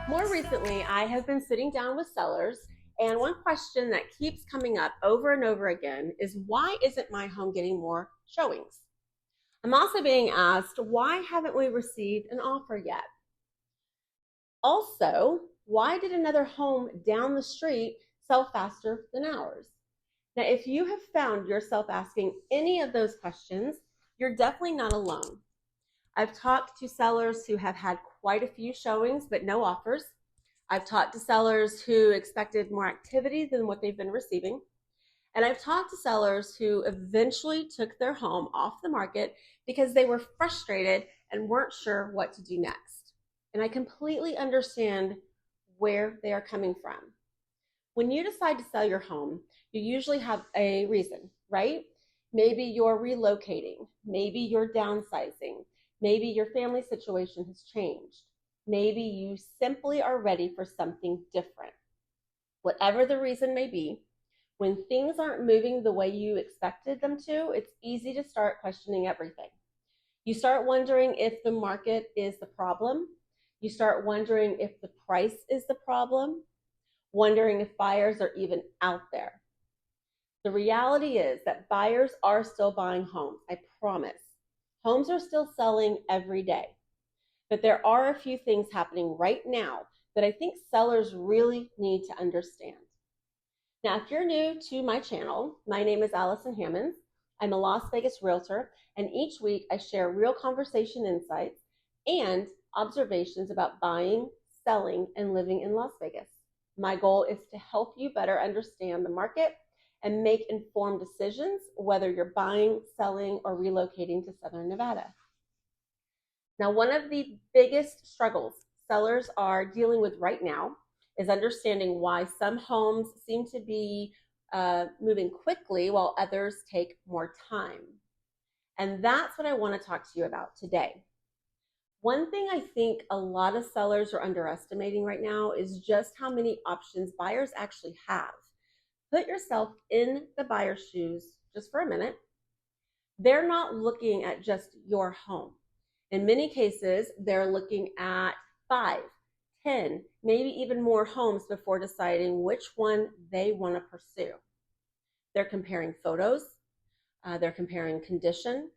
More recently, I have been sitting down with sellers, and one question that keeps coming up over and over again is why isn't my home getting more showings? I'm also being asked, why haven't we received an offer yet? Also, why did another home down the street sell faster than ours? Now, if you have found yourself asking any of those questions, you're definitely not alone. I've talked to sellers who have had quite a few showings but no offers. I've talked to sellers who expected more activity than what they've been receiving. And I've talked to sellers who eventually took their home off the market because they were frustrated and weren't sure what to do next. And I completely understand where they are coming from. When you decide to sell your home, you usually have a reason, right? Maybe you're relocating, maybe you're downsizing, maybe your family situation has changed, maybe you simply are ready for something different. Whatever the reason may be, when things aren't moving the way you expected them to, it's easy to start questioning everything. You start wondering if the market is the problem. You start wondering if the price is the problem, wondering if buyers are even out there. The reality is that buyers are still buying homes, I promise. Homes are still selling every day. But there are a few things happening right now that I think sellers really need to understand. Now, if you're new to my channel, my name is Allison Hammonds. I'm a Las Vegas realtor, and each week I share real conversation insights and observations about buying, selling, and living in Las Vegas. My goal is to help you better understand the market and make informed decisions, whether you're buying, selling, or relocating to Southern Nevada. Now, one of the biggest struggles sellers are dealing with right now is understanding why some homes seem to be moving quickly while others take more time. And that's what I want to talk to you about today. One thing I think a lot of sellers are underestimating right now is just how many options buyers actually have. Put yourself in the buyer's shoes just for a minute. They're not looking at just your home. In many cases, they're looking at 5, 10, maybe even more homes before deciding which one they want to pursue. They're comparing photos, they're comparing condition,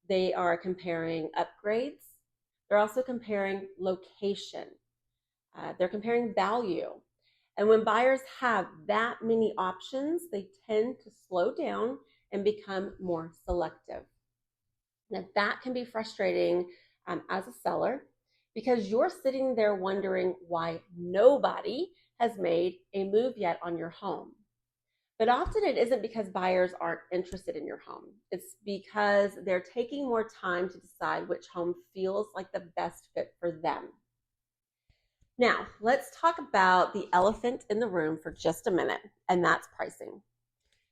they are comparing upgrades, they're also comparing location, they're comparing value. And when buyers have that many options, they tend to slow down and become more selective. Now, that can be frustrating as a seller because you're sitting there wondering why nobody has made a move yet on your home. But often it isn't because buyers aren't interested in your home. It's because they're taking more time to decide which home feels like the best fit for them. Now, let's talk about the elephant in the room for just a minute, and that's pricing.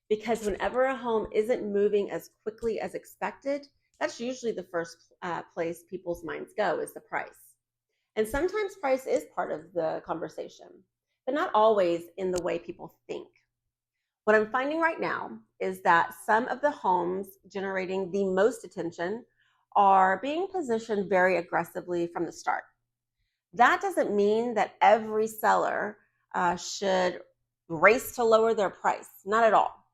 Because whenever a home isn't moving as quickly as expected, that's usually the first place people's minds go is the price. And sometimes price is part of the conversation, but not always in the way people think. What I'm finding right now is that some of the homes generating the most attention are being positioned very aggressively from the start. That doesn't mean that every seller should race to lower their price, not at all.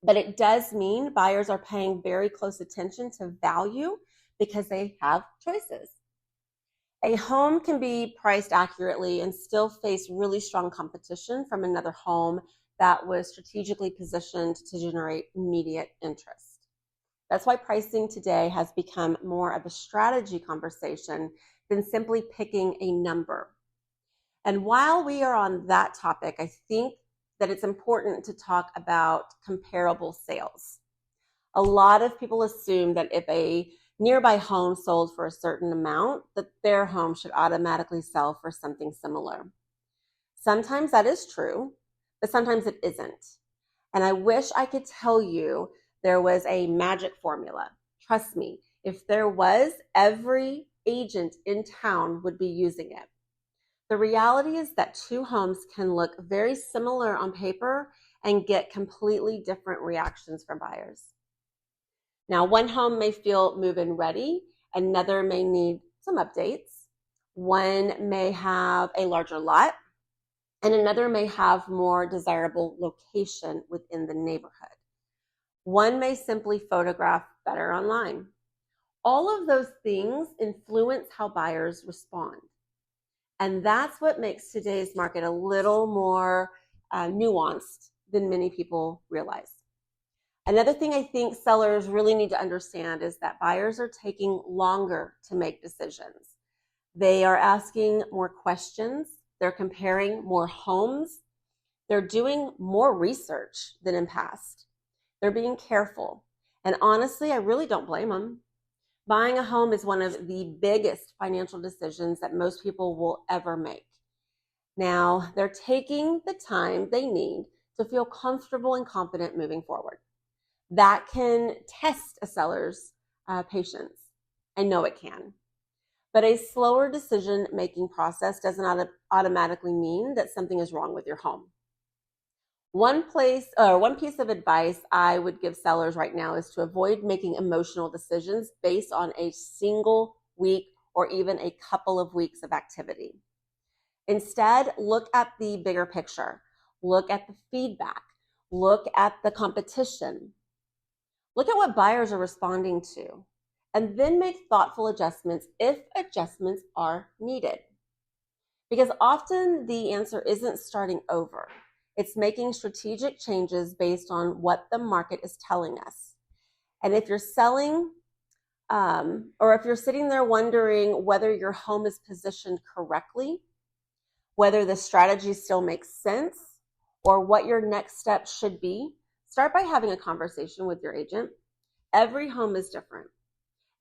But it does mean buyers are paying very close attention to value because they have choices. A home can be priced accurately and still face really strong competition from another home that was strategically positioned to generate immediate interest. That's why pricing today has become more of a strategy conversation than simply picking a number. And while we are on that topic, I think that it's important to talk about comparable sales. A lot of people assume that if a nearby home sold for a certain amount, that their home should automatically sell for something similar. Sometimes that is true, but sometimes it isn't. And I wish I could tell you there was a magic formula. Trust me, if there was, every agent in town would be using it. The reality is that two homes can look very similar on paper and get completely different reactions from buyers. Now, one home may feel move-in ready, another may need some updates. One may have a larger lot, and another may have more desirable location within the neighborhood. One may simply photograph better online. All of those things influence how buyers respond. And that's what makes today's market a little more nuanced than many people realize. Another thing I think sellers really need to understand is that buyers are taking longer to make decisions. They are asking more questions. They're comparing more homes. They're doing more research than in past. They're being careful. And honestly, I really don't blame them. Buying a home is one of the biggest financial decisions that most people will ever make. Now, they're taking the time they need to feel comfortable and confident moving forward. That can test a seller's patience. I know it can. But a slower decision-making process does not automatically mean that something is wrong with your home. One piece of advice I would give sellers right now is to avoid making emotional decisions based on a single week or even a couple of weeks of activity. Instead, look at the bigger picture. Look at the feedback. Look at the competition. Look at what buyers are responding to, and then make thoughtful adjustments if adjustments are needed. Because often the answer isn't starting over. It's making strategic changes based on what the market is telling us. And if you're selling, or if you're sitting there wondering whether your home is positioned correctly, whether the strategy still makes sense, or what your next step should be, start by having a conversation with your agent. Every home is different.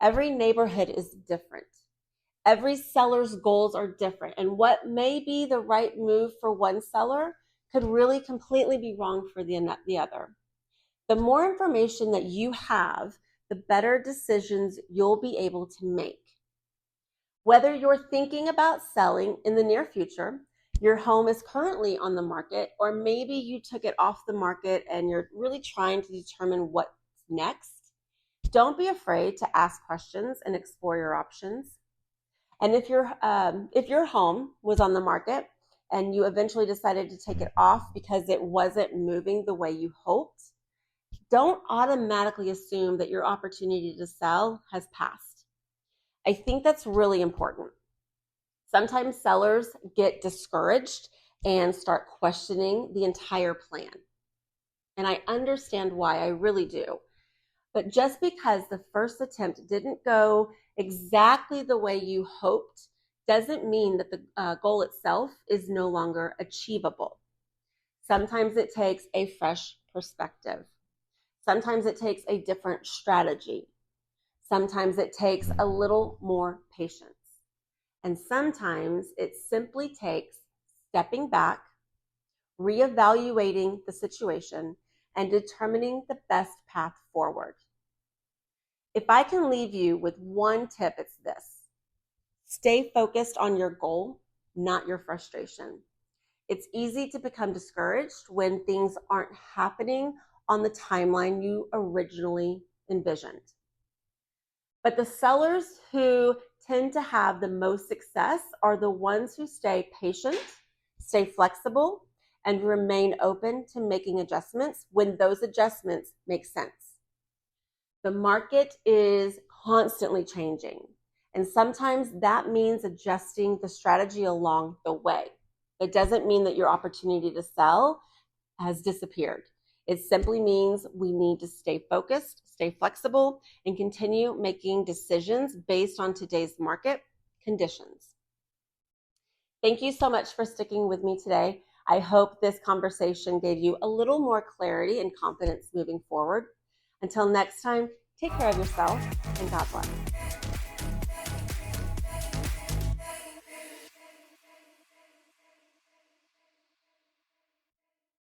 Every neighborhood is different. Every seller's goals are different. And what may be the right move for one seller could really completely be wrong for the other. The more information that you have, the better decisions you'll be able to make. Whether you're thinking about selling in the near future, your home is currently on the market, or maybe you took it off the market and you're really trying to determine what's next, don't be afraid to ask questions and explore your options. And if your home was on the market and you eventually decided to take it off because it wasn't moving the way you hoped, don't automatically assume that your opportunity to sell has passed. I think that's really important. Sometimes sellers get discouraged and start questioning the entire plan. And I understand why, I really do. But just because the first attempt didn't go exactly the way you hoped doesn't mean that the goal itself is no longer achievable. Sometimes it takes a fresh perspective. Sometimes it takes a different strategy. Sometimes it takes a little more patience. And sometimes it simply takes stepping back, reevaluating the situation, and determining the best path forward. If I can leave you with one tip, it's this: stay focused on your goal, not your frustration. It's easy to become discouraged when things aren't happening on the timeline you originally envisioned. But the sellers who tend to have the most success are the ones who stay patient, stay flexible, and remain open to making adjustments when those adjustments make sense. The market is constantly changing, and sometimes that means adjusting the strategy along the way. It doesn't mean that your opportunity to sell has disappeared. It simply means we need to stay focused, stay flexible, and continue making decisions based on today's market conditions. Thank you so much for sticking with me today. I hope this conversation gave you a little more clarity and confidence moving forward. Until next time, take care of yourself, and God bless.